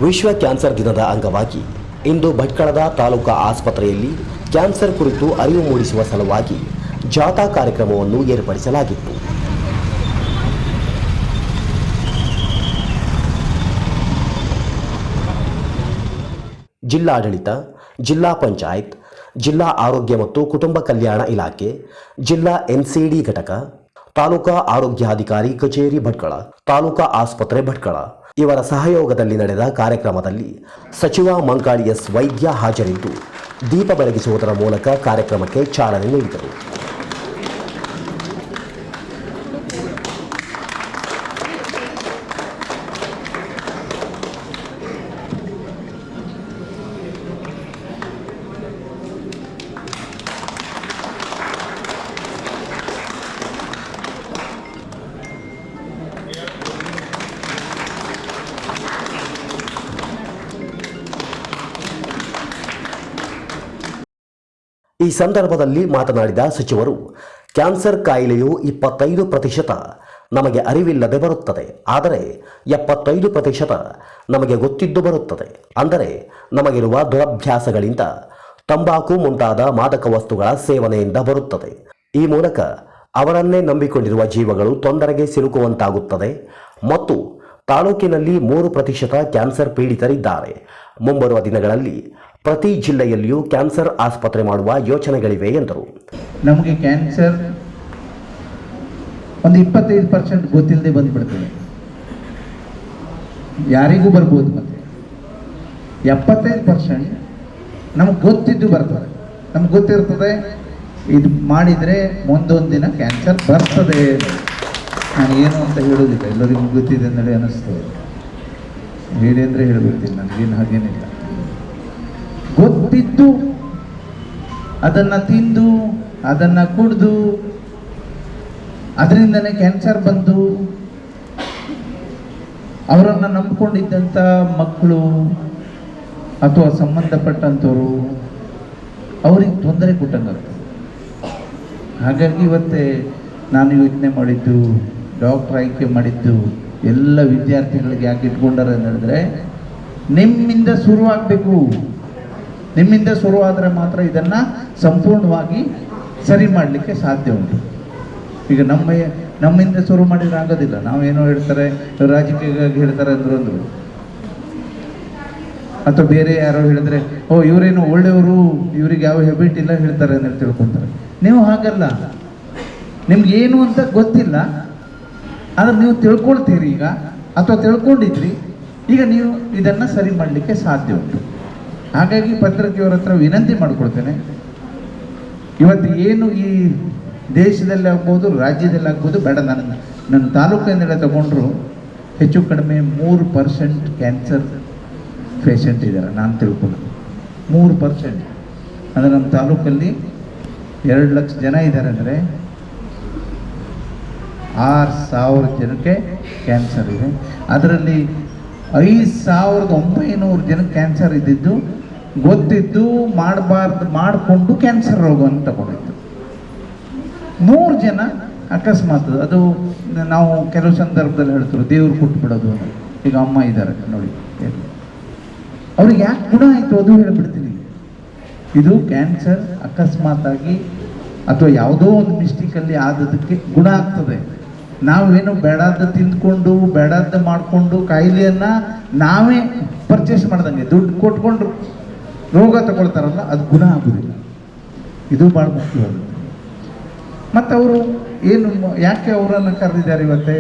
ವಿಶ್ವ ಕ್ಯಾನ್ಸರ್ ದಿನದ ಅಂಗವಾಗಿ ಇಂದು ಭಟ್ಕಳದ ತಾಲೂಕಾ ಆಸ್ಪತ್ರೆಯಲ್ಲಿ ಕ್ಯಾನ್ಸರ್ ಕುರಿತು ಅರಿವು ಮೂಡಿಸುವ ಸಲುವಾಗಿ ಜಾಥಾ ಕಾರ್ಯಕ್ರಮವನ್ನು ಏರ್ಪಡಿಸಲಾಗಿತ್ತು. ಜಿಲ್ಲಾಡಳಿತ, ಜಿಲ್ಲಾ ಪಂಚಾಯತ್, ಜಿಲ್ಲಾ ಆರೋಗ್ಯ ಮತ್ತು ಕುಟುಂಬ ಕಲ್ಯಾಣ ಇಲಾಖೆ, ಜಿಲ್ಲಾ ಎನ್ಸಿಡಿ ಘಟಕ, ತಾಲೂಕಾ ಆರೋಗ್ಯಾಧಿಕಾರಿ ಕಚೇರಿ ಭಟ್ಕಳ, ತಾಲೂಕಾ ಆಸ್ಪತ್ರೆ ಭಟ್ಕಳ ಇವರ ಸಹಯೋಗದಲ್ಲಿ ನಡೆದ ಕಾರ್ಯಕ್ರಮದಲ್ಲಿ ಸಚಿವ ಮಂಕಾಳಿ ಎಸ್ ವೈದ್ಯ ಹಾಜರಿದ್ದು ದೀಪ ಬೆಳಗಿಸುವುದರ ಮೂಲಕ ಕಾರ್ಯಕ್ರಮಕ್ಕೆ ಚಾಲನೆ ನೀಡಿದರು. ಈ ಸಂದರ್ಭದಲ್ಲಿ ಮಾತನಾಡಿದ ಸಚಿವರು, ಕ್ಯಾನ್ಸರ್ ಕಾಯಿಲೆಯು 25% ನಮಗೆ ಅರಿವಿಲ್ಲದೆ ಬರುತ್ತದೆ, ಆದರೆ 75% ನಮಗೆ ಗೊತ್ತಿದ್ದು ಬರುತ್ತದೆ. ಅಂದರೆ ನಮಗಿರುವ ದುರಭ್ಯಾಸಗಳಿಂದ, ತಂಬಾಕು ಮುಂತಾದ ಮಾದಕ ವಸ್ತುಗಳ ಸೇವನೆಯಿಂದ ಬರುತ್ತದೆ. ಈ ಮೂಲಕ ಅವರನ್ನೇ ನಂಬಿಕೊಂಡಿರುವ ಜೀವಗಳು ತೊಂದರೆಗೆ ಸಿಲುಕುವಂತಾಗುತ್ತದೆ ಮತ್ತು ತಾಲೂಕಿನಲ್ಲಿ 3% ಕ್ಯಾನ್ಸರ್ ಪೀಡಿತರಿದ್ದಾರೆ. ಮುಂಬರುವ ದಿನಗಳಲ್ಲಿ ಪ್ರತಿ ಜಿಲ್ಲೆಯಲ್ಲಿಯೂ ಕ್ಯಾನ್ಸರ್ ಆಸ್ಪತ್ರೆ ಮಾಡುವ ಯೋಚನೆಗಳಿವೆ ಎಂದರು. ನಮಗೆ ಕ್ಯಾನ್ಸರ್ ಒಂದು 25% ಗೊತ್ತಿಲ್ಲದೆ ಬಂದ್ಬಿಡ್ತದೆ, ಯಾರಿಗೂ ಬರ್ಬೋದು. ಮತ್ತೆ 75% ನಮಗೆ ಗೊತ್ತಿದ್ದು ಬರ್ತದೆ. ನಮ್ಗೆ ಗೊತ್ತಿರ್ತದೆ ಇದು ಮಾಡಿದರೆ ಮುಂದೊಂದು ದಿನ ಕ್ಯಾನ್ಸರ್ ಬರ್ತದೆ. ನಾನು ಏನು ಅಂತ ಹೇಳೋದಿಲ್ಲ, ಎಲ್ಲರಿಗೂ ಗೊತ್ತಿದೆ ಅಂತೇಳಿ ಅನ್ನಿಸ್ತದೆ. ಹೇಳಿ ಅಂದರೆ ಹೇಳ್ಬಿಡ್ತೀನಿ, ನನಗೇನು ಹಾಗೇನಿಲ್ಲ. ಗೊತ್ತಿದ್ದು ಅದನ್ನು ತಿಂದು ಅದನ್ನು ಕುಡಿದು ಅದರಿಂದನೇ ಕ್ಯಾನ್ಸರ್ ಬಂದು ಅವರನ್ನು ನಂಬಿಕೊಂಡಿದ್ದಂಥ ಮಕ್ಕಳು ಅಥವಾ ಸಂಬಂಧಪಟ್ಟಂಥವರು ಅವ್ರಿಗೆ ತೊಂದರೆ ಕೊಟ್ಟಂಗಾಗ್ತದೆ. ಹಾಗಾಗಿ ಇವತ್ತೇ ನಾನು ಯೋಚನೆ ಮಾಡಿದ್ದು, ಡಾಕ್ಟರ್ ಆಯ್ಕೆ ಮಾಡಿದ್ದು ಎಲ್ಲ ವಿದ್ಯಾರ್ಥಿಗಳಿಗೆ ಯಾಕೆ ಇಟ್ಕೊಂಡಾರೆ ಅಂತ ಹೇಳಿದ್ರೆ, ನಿಮ್ಮಿಂದ ಶುರುವಾಗಬೇಕು. ನಿಮ್ಮಿಂದ ಶುರುವಾದರೆ ಮಾತ್ರ ಇದನ್ನು ಸಂಪೂರ್ಣವಾಗಿ ಸರಿ ಮಾಡಲಿಕ್ಕೆ ಸಾಧ್ಯ ಉಂಟು. ಈಗ ನಮ್ಮಿಂದ ಶುರು ಮಾಡಿದ್ರೆ ಆಗೋದಿಲ್ಲ. ನಾವೇನೋ ಹೇಳ್ತಾರೆ, ರಾಜಕೀಯವಾಗಿ ಹೇಳ್ತಾರೆ ಅಂದ್ರೂ, ಅಥವಾ ಬೇರೆ ಯಾರೋ ಹೇಳಿದ್ರೆ ಓ ಇವರೇನು ಒಳ್ಳೆಯವರು, ಇವ್ರಿಗೆ ಯಾವ ಹೆಬಿಟ್ ಇಲ್ಲ ಹೇಳ್ತಾರೆ ಅಂತ ತಿಳ್ಕೊತಾರೆ. ನೀವು ಹಾಗಲ್ಲ, ನಿಮ್ಗೇನು ಅಂತ ಗೊತ್ತಿಲ್ಲ, ಆದರೆ ನೀವು ತಿಳ್ಕೊಳ್ತೀರಿ ಈಗ, ಅಥವಾ ತಿಳ್ಕೊಂಡಿದ್ರಿ, ಈಗ ನೀವು ಇದನ್ನು ಸರಿ ಮಾಡಲಿಕ್ಕೆ ಸಾಧ್ಯ ಉಂಟು. ಹಾಗಾಗಿ ಪತ್ರಿಕೆಯವರ ಹತ್ರ ವಿನಂತಿ ಮಾಡಿಕೊಳ್ತೇನೆ, ಇವತ್ತು ಏನು ಈ ದೇಶದಲ್ಲಿ ಆಗ್ಬೋದು, ರಾಜ್ಯದಲ್ಲಿ ಆಗ್ಬೋದು, ಬೇಡ ನನ್ನ ತಾಲೂಕಿನೆಲ್ಲ ತಗೊಂಡ್ರು ಹೆಚ್ಚು ಕಡಿಮೆ 3% ಕ್ಯಾನ್ಸರ್ ಪೇಷಂಟ್ ಇದ್ದಾರೆ. ನಾನು ತಿಳ್ಕೊಂಡು 3% ಅಂದರೆ ನಮ್ಮ ತಾಲೂಕಲ್ಲಿ 2 ಲಕ್ಷ ಜನ ಇದ್ದಾರೆ. ಅಂದರೆ 6,000 ಜನಕ್ಕೆ ಕ್ಯಾನ್ಸರ್ ಇದೆ. ಅದರಲ್ಲಿ 5,900 ಜನಕ್ಕೆ ಕ್ಯಾನ್ಸರ್ ಇದ್ದಿದ್ದು ಗೊತ್ತಿದ್ದು ಮಾಡಬಾರ್ದು ಮಾಡಿಕೊಂಡು ಕ್ಯಾನ್ಸರ್ ರೋಗವನ್ನು ತಗೊಂಡಿದ್ದು. 3 ಜನ ಅಕಸ್ಮಾತ್, ಅದು ನಾವು ಕೆಲವು ಸಂದರ್ಭದಲ್ಲಿ ಹೇಳ್ತಾರೆ ದೇವ್ರು ಕೊಟ್ಬಿಡೋದು. ಈಗ ಅಮ್ಮ ಇದ್ದಾರೆ ನೋಡಿ, ಅವ್ರಿಗೆ ಯಾಕೆ ಗುಣ ಆಯಿತು ಅದು ಹೇಳ್ಬಿಡ್ತೀನಿ. ಇದು ಕ್ಯಾನ್ಸರ್ ಅಕಸ್ಮಾತ್ ಆಗಿ ಅಥವಾ ಯಾವುದೋ ಒಂದು ಮಿಸ್ಟೇಕಲ್ಲಿ ಆದದಕ್ಕೆ ಗುಣ ಆಗ್ತದೆ. ನಾವೇನು ಬೇಡಾದ ತಿಂದ್ಕೊಂಡು ಬೇಡಾದ ಮಾಡಿಕೊಂಡು ಕಾಯಿಲೆಯನ್ನು ನಾವೇ ಪರ್ಚೇಸ್ ಮಾಡ್ದಂಗೆ ದುಡ್ಡು ಕೊಟ್ಕೊಂಡು ರೋಗ ತಗೊಳ್ತಾರಲ್ಲ, ಅದು ಗುಣ ಆಗೋದಿಲ್ಲ. ಇದು ಭಾಳ ಮುಖ್ಯವಾಗುತ್ತೆ. ಮತ್ತು ಅವರು ಏನು ಯಾಕೆ ಅವರನ್ನು ಕರೆದಿದ್ದಾರೆ ಇವತ್ತೇ,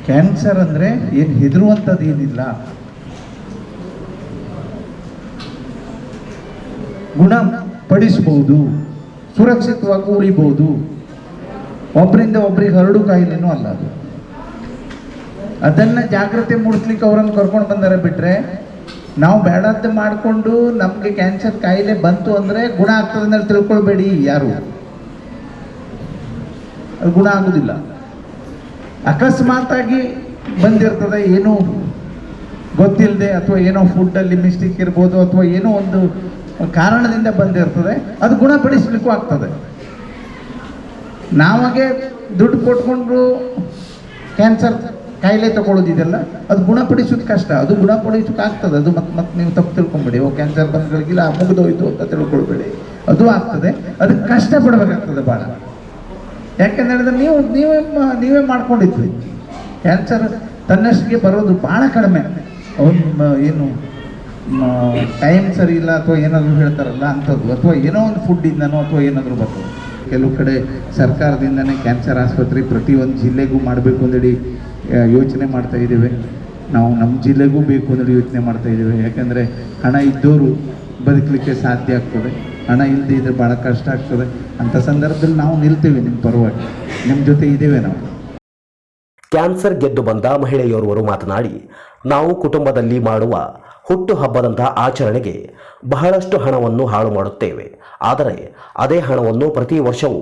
ಕ್ಯಾನ್ಸರ್ ಅಂದರೆ ಏನು ಹೆದರುವಂಥದ್ದು ಏನಿಲ್ಲ, ಗುಣಪಡಿಸ್ಬೋದು, ಸುರಕ್ಷಿತವಾಗಿ ಉಳಿಬೋದು. ಒಬ್ಬರಿಂದ ಒಬ್ಬರಿಗೆ ಹರಡು ಕಾಯಿಲೆನೂ ಅಲ್ಲ ಅದು. ಅದನ್ನು ಜಾಗೃತಿ ಮೂಡಿಸ್ಲಿಕ್ಕೆ ಅವರನ್ನು ಕರ್ಕೊಂಡು ಬಂದರೆ ಬಿಟ್ಟರೆ, ನಾವು ಬೇಡದ್ದು ಮಾಡಿಕೊಂಡು ನಮಗೆ ಕ್ಯಾನ್ಸರ್ ಕಾಯಿಲೆ ಬಂತು ಅಂದರೆ ಗುಣ ಆಗ್ತದೆ ಅಂತ ತಿಳ್ಕೊಳ್ಬೇಡಿ ಯಾರು. ಅದು ಗುಣ ಆಗೋದಿಲ್ಲ. ಅಕಸ್ಮಾತಾಗಿ ಬಂದಿರ್ತದೆ, ಏನೋ ಗೊತ್ತಿಲ್ಲದೆ, ಅಥವಾ ಏನೋ ಫುಡ್ಡಲ್ಲಿ ಮಿಸ್ಟೇಕ್ ಇರ್ಬೋದು, ಅಥವಾ ಏನೋ ಒಂದು ಕಾರಣದಿಂದ ಬಂದಿರ್ತದೆ, ಅದು ಗುಣಪಡಿಸಲಿಕ್ಕೂ ಆಗ್ತದೆ. ನಾವಾಗೆ ದುಡ್ಡು ಕೊಟ್ಕೊಂಡು ಕ್ಯಾನ್ಸರ್ ಕಾಯಿಲೆ ತಗೊಳ್ಳೋದಿದೆಲ್ಲ ಅದು ಗುಣಪಡಿಸೋದು ಕಷ್ಟ. ಅದು ಗುಣಪಡಿಸೋಕೆ ಆಗ್ತದೆ. ಅದು ಮತ್ತೆ ನೀವು ತಪ್ಪು ತಿಳ್ಕೊಂಬೇಡಿ, ಓ ಕ್ಯಾನ್ಸರ್ ಬಂದ್ಗಳಿಗಿಲ್ಲ ಮುಗಿದೋಯ್ತು ಅಂತ ತಿಳ್ಕೊಳ್ಬೇಡಿ. ಅದು ಆಗ್ತದೆ, ಅದಕ್ಕೆ ಕಷ್ಟಪಡಬೇಕಾಗ್ತದೆ ಭಾಳ. ಯಾಕೆಂದ್ರೆ ನೀವೇ ಮಾಡ್ಕೊಂಡಿದ್ವಿ. ಕ್ಯಾನ್ಸರ್ ತನ್ನಷ್ಟಿಗೆ ಬರೋದು ಭಾಳ ಕಡಿಮೆ. ಅವ್ನು ಏನು ಟೈಮ್ ಸರಿ ಇಲ್ಲ ಅಥವಾ ಏನಾದರೂ ಹೇಳ್ತಾರಲ್ಲ ಅಂಥದ್ದು, ಅಥವಾ ಏನೋ ಒಂದು ಫುಡ್ಡಿಂದನೋ ಅಥವಾ ಏನಾದರೂ ಬರ್ತದೆ. ಕೆಲವು ಕಡೆ ಸರ್ಕಾರದಿಂದನೇ ಕ್ಯಾನ್ಸರ್ ಆಸ್ಪತ್ರೆ ಪ್ರತಿಯೊಂದು ಜಿಲ್ಲೆಗೂ ಮಾಡಬೇಕು ಅಂದೇಳಿ ಯೋಚನೆ ಮಾಡ್ತಾ ಇದ್ದೇವೆ. ನಾವು ನಮ್ಮ ಜಿಲ್ಲೆಗೂ ಬೇಕು ಅಂದೇಳಿ ಯೋಚನೆ ಮಾಡ್ತಾ ಇದ್ದೇವೆ. ಯಾಕೆಂದರೆ ಹಣ ಇದ್ದವರು ಬದುಕಲಿಕ್ಕೆ ಸಾಧ್ಯ ಆಗ್ತದೆ, ಹಣ ಇಲ್ಲದೆ ಇದ್ರೆ ಭಾಳ ಕಷ್ಟ ಆಗ್ತದೆ. ಅಂಥ ಸಂದರ್ಭದಲ್ಲಿ ನಾವು ನಿಲ್ತೇವೆ, ನಿಮ್ಮ ಪರವಾಗಿ ನಿಮ್ಮ ಜೊತೆ ಇದ್ದೇವೆ ನಾವು. ಕ್ಯಾನ್ಸರ್ ಗೆದ್ದು ಬಂದ ಮಹಿಳೆಯೋರ್ವರು ಮಾತನಾಡಿ, ನಾವು ಕುಟುಂಬದಲ್ಲಿ ಮಾಡುವ ಹುಟ್ಟು ಹಬ್ಬದಂತಹ ಆಚರಣೆಗೆ ಬಹಳಷ್ಟು ಹಣವನ್ನು ಹಾಳು ಮಾಡುತ್ತೇವೆ. ಆದರೆ ಅದೇ ಹಣವನ್ನು ಪ್ರತಿ ವರ್ಷವೂ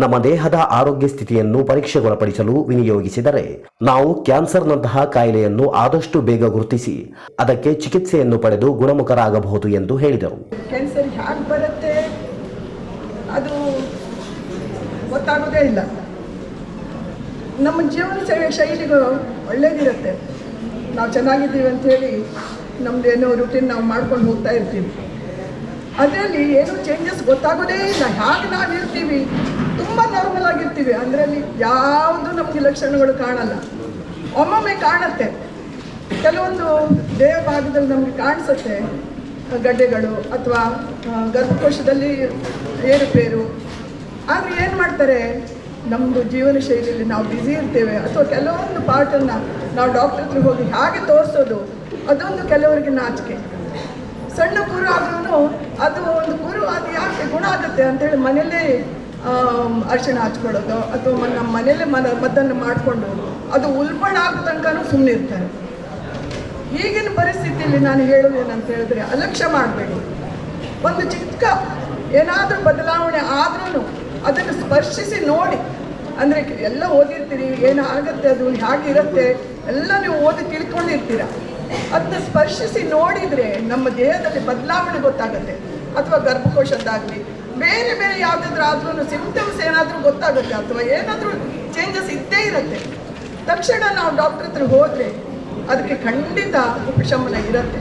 ನಮ್ಮ ದೇಹದ ಆರೋಗ್ಯ ಸ್ಥಿತಿಯನ್ನು ಪರೀಕ್ಷೆಗೊಳಪಡಿಸಲು ವಿನಿಯೋಗಿಸಿದರೆ ನಾವು ಕ್ಯಾನ್ಸರ್ನಂತಹ ಕಾಯಿಲೆಯನ್ನು ಆದಷ್ಟು ಬೇಗ ಗುರುತಿಸಿ ಅದಕ್ಕೆ ಚಿಕಿತ್ಸೆಯನ್ನು ಪಡೆದು ಗುಣಮುಖರಾಗಬಹುದು ಎಂದು ಹೇಳಿದರು. ಕ್ಯಾನ್ಸರ್ ಹ್ಯಾಗೆ ಬರುತ್ತೆ ಅದು ಗೊತ್ತಾಗೋದೇ ಇಲ್ಲ. ನಮ್ಮ ಜೀವನ ಶೈಲಿಗಳು ಒಳ್ಳೇದಿರುತ್ತೆ, ನಾವು ಚೆನ್ನಾಗಿದ್ದೀವಿ ಅಂಥೇಳಿ ನಮ್ಮದೇನೋ ರೂಟೀನ್ ನಾವು ಮಾಡ್ಕೊಂಡು ಹೋಗ್ತಾ ಇರ್ತೀವಿ. ಅದರಲ್ಲಿ ಏನೂ ಚೇಂಜಸ್ ಗೊತ್ತಾಗೋದೇ ಇಲ್ಲ. ಹೇಗೆ ನಾವು ಇರ್ತೀವಿ ತುಂಬ ನಾರ್ಮಲ್ ಆಗಿರ್ತೀವಿ, ಅದರಲ್ಲಿ ಯಾವುದು ನಮಗೆ ಲಕ್ಷಣಗಳು ಕಾಣಲ್ಲ. ಒಮ್ಮೊಮ್ಮೆ ಕಾಣುತ್ತೆ, ಕೆಲವೊಂದು ದೇಹ ಭಾಗದಲ್ಲಿ ನಮಗೆ ಕಾಣಿಸುತ್ತೆ ಗಡ್ಡೆಗಳು ಅಥವಾ ಗರ್ಭಕೋಶದಲ್ಲಿ ಏರುಪೇರು. ಆದರೆ ಏನು ಮಾಡ್ತಾರೆ, ನಮ್ಮದು ಜೀವನ ಶೈಲಿಯಲ್ಲಿ ನಾವು ಬ್ಯುಸಿ ಇರ್ತೇವೆ ಅಥವಾ ಕೆಲವೊಂದು ಪಾರ್ಟನ್ನು ನಾವು ಡಾಕ್ಟರ್ ಹತ್ರ ಹೋಗಿ ಹಾಗೆ ತೋರಿಸೋದು, ಅದೊಂದು ಕೆಲವರಿಗೆ ನಾಚಿಕೆ. ಸಣ್ಣ ಕುರು ಆದ್ರೂ ಅದು ಒಂದು ಕುರು ಅದು ಯಾಕೆ ಗುಣ ಆಗುತ್ತೆ ಅಂತೇಳಿ ಮನೆಯಲ್ಲೇ ಅರಿಶಿಣ ಹಚ್ಕೊಳ್ಳೋದು ಅಥವಾ ನಮ್ಮ ಮನೆಯಲ್ಲೇ ಮದ್ದನ್ನು ಮಾಡಿಕೊಂಡು ಅದು ಉಲ್ಬಣ ಆಗೋ ತನಕನೂ ಸುಮ್ಮನೆ ಇರ್ತಾರೆ. ಈಗಿನ ಪರಿಸ್ಥಿತಿಯಲ್ಲಿ ನಾನು ಹೇಳೋದು ಏನಂತ ಹೇಳಿದ್ರೆ, ಅಲಕ್ಷ್ಯ ಮಾಡಬೇಡಿ. ಒಂದು ಚಿಕ್ಕ ಏನಾದರೂ ಬದಲಾವಣೆ ಆದ್ರೂ ಅದನ್ನು ಸ್ಪರ್ಶಿಸಿ ನೋಡಿ. ಅಂದರೆ ಎಲ್ಲ ಓದಿರ್ತೀರಿ, ಏನಾಗುತ್ತೆ ಅದು ಹೇಗಿರುತ್ತೆ ಎಲ್ಲ ನೀವು ಓದಿ ತಿಳ್ಕೊಂಡಿರ್ತೀರ. ಅದನ್ನ ಸ್ಪರ್ಶಿಸಿ ನೋಡಿದರೆ ನಮ್ಮ ದೇಹದಲ್ಲಿ ಬದಲಾವಣೆ ಗೊತ್ತಾಗುತ್ತೆ. ಅಥವಾ ಗರ್ಭಕೋಶದ್ದಾಗಲಿ ಬೇರೆ ಬೇರೆ ಯಾವುದಾದ್ರೂ ಆದ್ರೂ ಸಿಂಪ್ಟಮ್ಸ್ ಏನಾದರೂ ಗೊತ್ತಾಗುತ್ತೆ ಅಥವಾ ಏನಾದರೂ ಚೇಂಜಸ್ ಇದ್ದೇ ಇರುತ್ತೆ. ತಕ್ಷಣ ನಾವು ಡಾಕ್ಟ್ರ್ ಹತ್ರ ಹೋದರೆ ಅದಕ್ಕೆ ಖಂಡಿತ ಉಪಶಮನ ಇರುತ್ತೆ.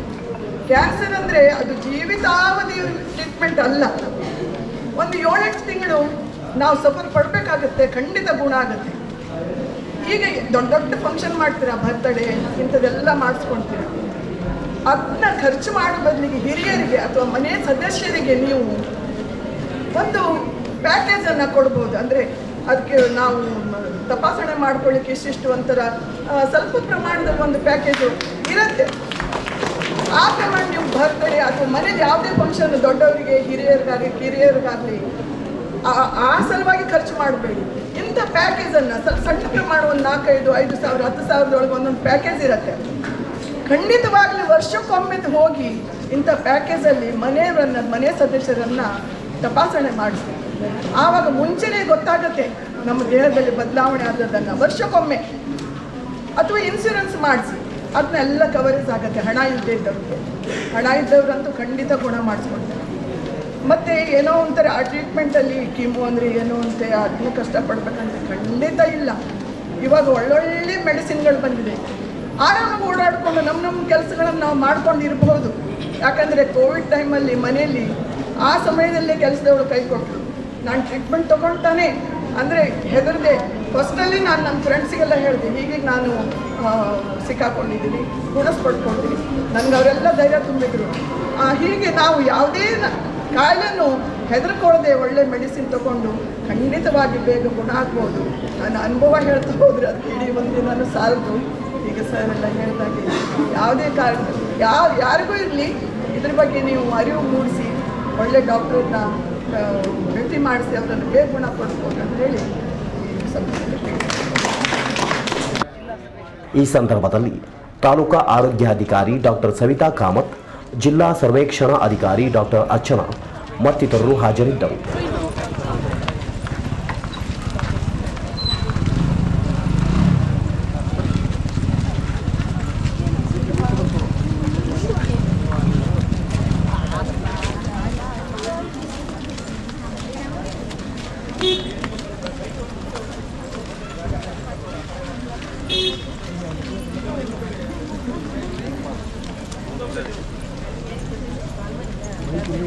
ಕ್ಯಾನ್ಸರ್ ಅಂದರೆ ಅದು ಜೀವಿತಾವಧಿ ಟ್ರೀಟ್ಮೆಂಟ್ ಅಲ್ಲ. ಒಂದು 7-8 ತಿಂಗಳು ನಾವು ಸಫರ್ ಪಡಬೇಕಾಗತ್ತೆ, ಖಂಡಿತ ಗುಣ ಆಗುತ್ತೆ. ಈಗ ದೊಡ್ಡ ದೊಡ್ಡ ಫಂಕ್ಷನ್ ಮಾಡ್ತೀರಾ, ಬರ್ತಡೇ ಇಂಥದ್ದೆಲ್ಲ ಮಾಡಿಸ್ಕೊಳ್ತೀರ. ಅದನ್ನ ಖರ್ಚು ಮಾಡೋ ಬದಲಿಗೆ ಹಿರಿಯರಿಗೆ ಅಥವಾ ಮನೆ ಸದಸ್ಯರಿಗೆ ನೀವು ಒಂದು ಪ್ಯಾಕೇಜನ್ನು ಕೊಡ್ಬೋದು. ಅಂದರೆ ಅದಕ್ಕೆ ನಾವು ತಪಾಸಣೆ ಮಾಡ್ಕೊಳ್ಳಿಕ್ಕೆ ಇಷ್ಟಿಷ್ಟು ಒಂಥರ ಸ್ವಲ್ಪ ಪ್ರಮಾಣದಲ್ಲಿ ಒಂದು ಪ್ಯಾಕೇಜು ಇರುತ್ತೆ. ಆ ಪ್ರಮಾಣ ನೀವು ಬರ್ತಡೇ ಅಥವಾ ಮನೇಲಿ ಯಾವುದೇ ಫಂಕ್ಷನ್ ದೊಡ್ಡವರಿಗೆ ಕಿರಿಯರಿಗಾಗಲಿ ಆ ಸಲುವಾಗಿ ಖರ್ಚು ಮಾಡಬೇಡಿ. ಇಂಥ ಪ್ಯಾಕೇಜನ್ನು ಸ್ವಲ್ಪ ಸಣ್ಣ ಪ್ರಮಾಣ ಒಂದು 4-5 ಸಾವಿರ 10 ಸಾವಿರದೊಳಗೆ ಒಂದೊಂದು ಪ್ಯಾಕೇಜ್ ಇರುತ್ತೆ. ಖಂಡಿತವಾಗಲಿ ವರ್ಷಕ್ಕೊಮ್ಮೆ ಹೋಗಿ ಇಂಥ ಪ್ಯಾಕೇಜಲ್ಲಿ ಮನೆ ಸದಸ್ಯರನ್ನು ತಪಾಸಣೆ ಮಾಡಿಸಿ. ಆವಾಗ ಮುಂಚೆನೇ ಗೊತ್ತಾಗುತ್ತೆ ನಮ್ಮ ದೇಹದಲ್ಲಿ ಬದಲಾವಣೆ ಆದದನ್ನು. ವರ್ಷಕ್ಕೊಮ್ಮೆ ಅಥವಾ ಇನ್ಶೂರೆನ್ಸ್ ಮಾಡಿಸಿ, ಅದನ್ನೆಲ್ಲ ಕವರೇಜ್ ಆಗುತ್ತೆ. ಹಣ ಇದ್ದವರಂತೂ ಖಂಡಿತ ಗುಣ ಮಾಡಿಸ್ಕೊಳ್ತಾರೆ. ಮತ್ತು ಏನೋ ಒಂಥರ ಆ ಟ್ರೀಟ್ಮೆಂಟಲ್ಲಿ ಕೀಮೋ ಅಂದರೆ ಏನೋ ಅಂತ ಅದನ್ನು ಕಷ್ಟಪಡ್ಬೇಕಂತ ಖಂಡಿತ ಇಲ್ಲ. ಇವಾಗ ಒಳ್ಳೊಳ್ಳೆ ಮೆಡಿಸಿನ್ಗಳು ಬಂದಿದೆ. ಆರಾಮಾಗಿ ಓಡಾಡಿಕೊಂಡು ನಮ್ಮ ಕೆಲಸಗಳನ್ನು ನಾವು ಮಾಡ್ಕೊಂಡಿರಬಹುದು. ಯಾಕಂದರೆ ಕೋವಿಡ್ ಟೈಮಲ್ಲಿ ಮನೆಯಲ್ಲಿ ಆ ಸಮಯದಲ್ಲೇ ಕೆಲಸದವಳು ಕೈ ಕೊಟ್ಟರು. ನಾನು ಟ್ರೀಟ್ಮೆಂಟ್ ತೊಗೊಳ್ತಾನೆ ಅಂದರೆ ಹೆದರದೆ ಫಸ್ಟಲ್ಲಿ ನಾನು ನನ್ನ ಫ್ರೆಂಡ್ಸಿಗೆಲ್ಲ ಹೇಳಿದೆ, ಹೀಗೆ ನಾನು ಸಿಕ್ಕಾಕೊಂಡಿದ್ದೀನಿ, ಗುಣಸ್ಪಡ್ಕೊಳ್ತೀನಿ. ನನಗೆ ಅವರೆಲ್ಲ ಧೈರ್ಯ ತುಂಬಿದ್ರು. ಹೀಗೆ ನಾವು ಯಾವುದೇ ಕಾಯಿಲೆನೂ ಹೆದರ್ಕೊಳ್ಳದೆ ಒಳ್ಳೆ ಮೆಡಿಸಿನ್ ತೊಗೊಂಡು ಖಂಡಿತವಾಗಿ ಬೇಗ ಗುಣ ಆಗ್ಬೋದು. ನಾನು ಅನುಭವ ಹೇಳ್ತಾ ಹೋದರೆ ಅದು ಇಡೀ ಒಂದಿನ ಸಾಲದು. ಈಗ ಸರ್ ಎಲ್ಲ ಹೇಳಿದಾಗೆ ಯಾವುದೇ ಕಾರಣ ಯಾರಿಗೂ ಇರಲಿ ಇದ್ರ ಬಗ್ಗೆ ನೀವು ಅರಿವು ಮೂಡಿಸಿ ಒಳ್ಳೆ ಡಾಕ್ಟ್ರನ್ನ ಭೇಟಿ ಮಾಡಿಸಿ ಅವರನ್ನು ಬೇಗ ಗುಣಪಡಿಸ್ಬೋದು ಅಂತ ಹೇಳಿ ಈ ಸಂದರ್ಭದಲ್ಲಿ ತಾಲೂಕಾ ಆರೋಗ್ಯಾಧಿಕಾರಿ ಡಾಕ್ಟರ್ ಸವಿತಾ ಕಾಮತ್, ಜಿಲ್ಲಾ ಸರ್ವೇಕ್ಷಣಾ ಅಧಿಕಾರಿ ಡಾಕ್ಟರ್ ಅರ್ಚನಾ ಮತ್ತಿತರರು ಹಾಜರಿದ್ದರು. ಬೈಕ್